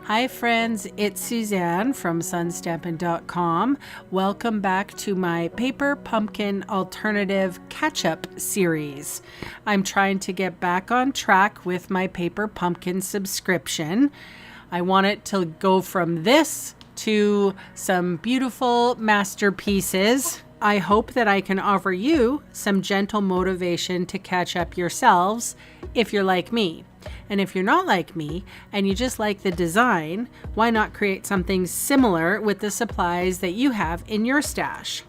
Hi friends, it's Suzanne from sunstampin.com. Welcome back to my Paper Pumpkin Alternative Catch-Up series. I'm trying to get back on track with my Paper Pumpkin subscription. I want it to go from this to some beautiful masterpieces. I hope that I can offer you some gentle motivation to catch up yourselves if you're like me. And if you're not like me and you just like the design, why not create something similar with the supplies that you have in your stash?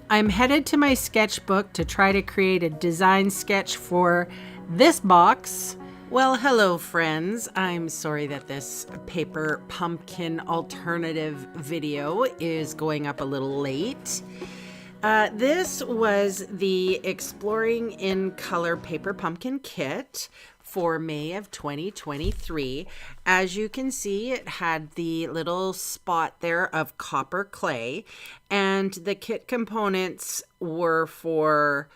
I'm headed to my sketchbook to try to create a design sketch for this box. Well, hello friends. I'm sorry that this Paper Pumpkin alternative video is going up a little late. This was the Exploring in Color Paper Pumpkin kit for May of 2023. As you can see, it had the little spot there of copper clay, and the kit components were for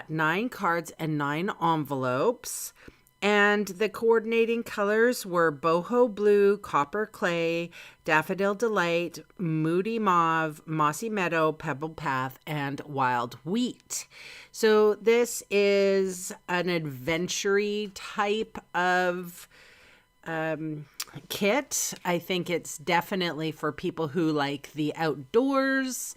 9 cards and 9 envelopes. And the coordinating colors were boho blue, copper clay, daffodil delight, moody mauve, mossy meadow, pebble path, and wild wheat. So this is an adventure-y type of kit. I think it's definitely for people who like the outdoors.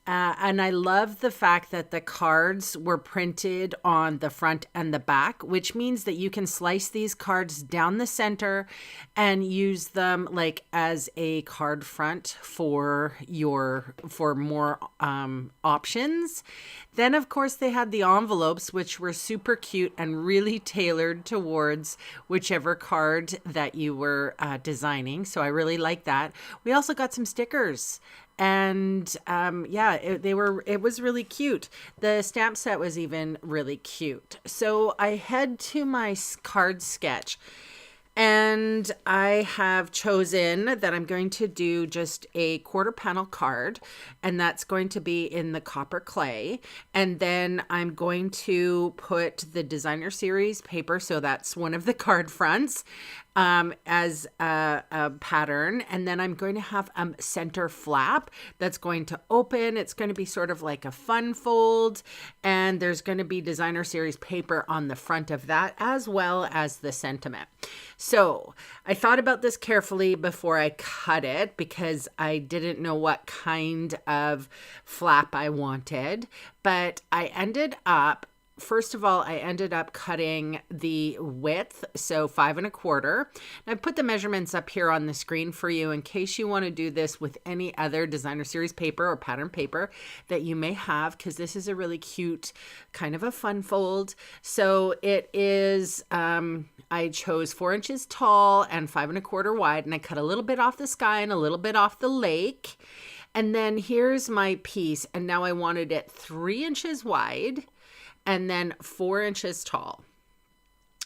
And I love the fact that the cards were printed on the front and the back, which means that you can slice these cards down the center and use them like as a card front for more options. Then, of course, they had the envelopes, which were super cute and really tailored towards whichever card that you were designing. So I really like that. We also got some stickers. And it was really cute. The stamp set was even really cute. So I head to my card sketch, and I have chosen that I'm going to do just a quarter panel card, and that's going to be in the copper clay. And then I'm going to put the designer series paper, so that's one of the card fronts, as a pattern. And then I'm going to have a center flap that's going to open. It's going to be sort of like a fun fold, and there's going to be designer series paper on the front of that, as well as the sentiment. So I thought about this carefully before I cut it, because I didn't know what kind of flap I wanted, but I ended up cutting the width, so 5 1/4. And I put the measurements up here on the screen for you in case you want to do this with any other designer series paper or pattern paper that you may have, because this is a really cute kind of a fun fold. So it is, I chose 4 inches tall and 5 1/4 wide, and I cut a little bit off the sky and a little bit off the lake. And then here's my piece, and now I wanted it 3 inches wide and then 4 inches tall.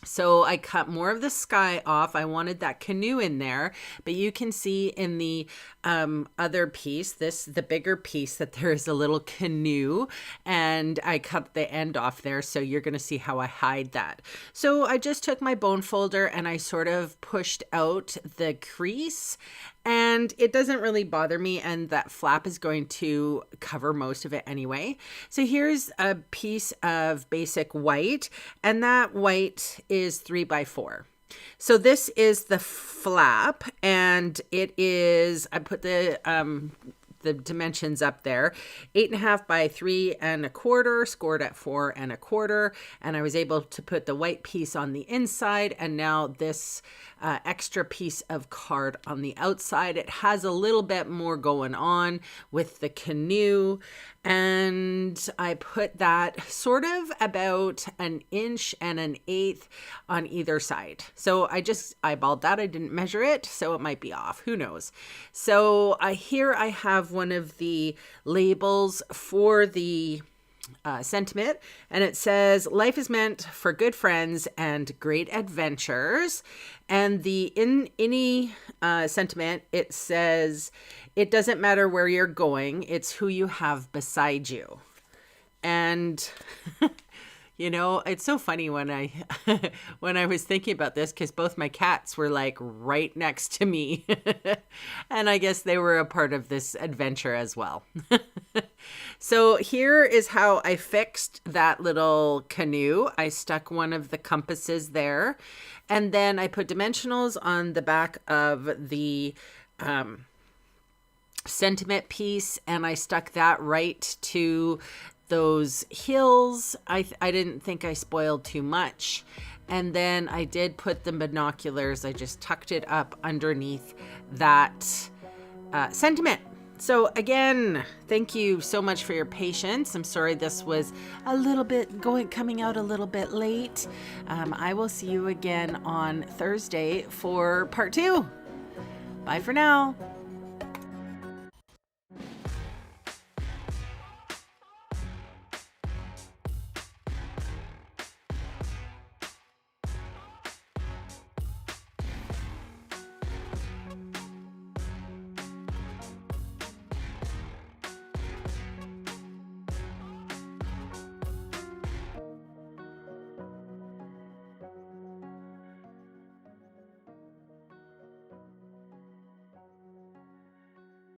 So I cut more of the sky off. I wanted that canoe in there, but you can see in the other piece, the bigger piece, that there is a little canoe, and I cut the end off there. So you're going to see how I hide that. So I just took my bone folder and I sort of pushed out the crease, and it doesn't really bother me, and that flap is going to cover most of it anyway. So here's a piece of basic white, and that white is 3 by 4. So this is the flap, and it is, I put the dimensions up there, 8.5 by 3 1/4, scored at 4 1/4, and I was able to put the white piece on the inside, and now this extra piece of card on the outside. It has a little bit more going on with the canoe, and I put that sort of about 1 1/8 and 1/8 on either side. So I just eyeballed that. I didn't measure it, so it might be off. Who knows? So here I have one of the labels for the sentiment, and it says, "Life is meant for good friends and great adventures." And the any sentiment, it says, "It doesn't matter where you're going, it's who you have beside you." And You know, it's so funny when I when I was thinking about this, because both my cats were like right next to me. And I guess they were a part of this adventure as well. So here is how I fixed that little canoe. I stuck one of the compasses there, and then I put dimensionals on the back of the sentiment piece, and I stuck that right to those hills. I didn't think I spoiled too much. And then I did put the binoculars. I just tucked it up underneath that sentiment. So again, thank you so much for your patience. I'm sorry this was a little bit coming out a little bit late. I will see you again on Thursday for part 2. Bye for now.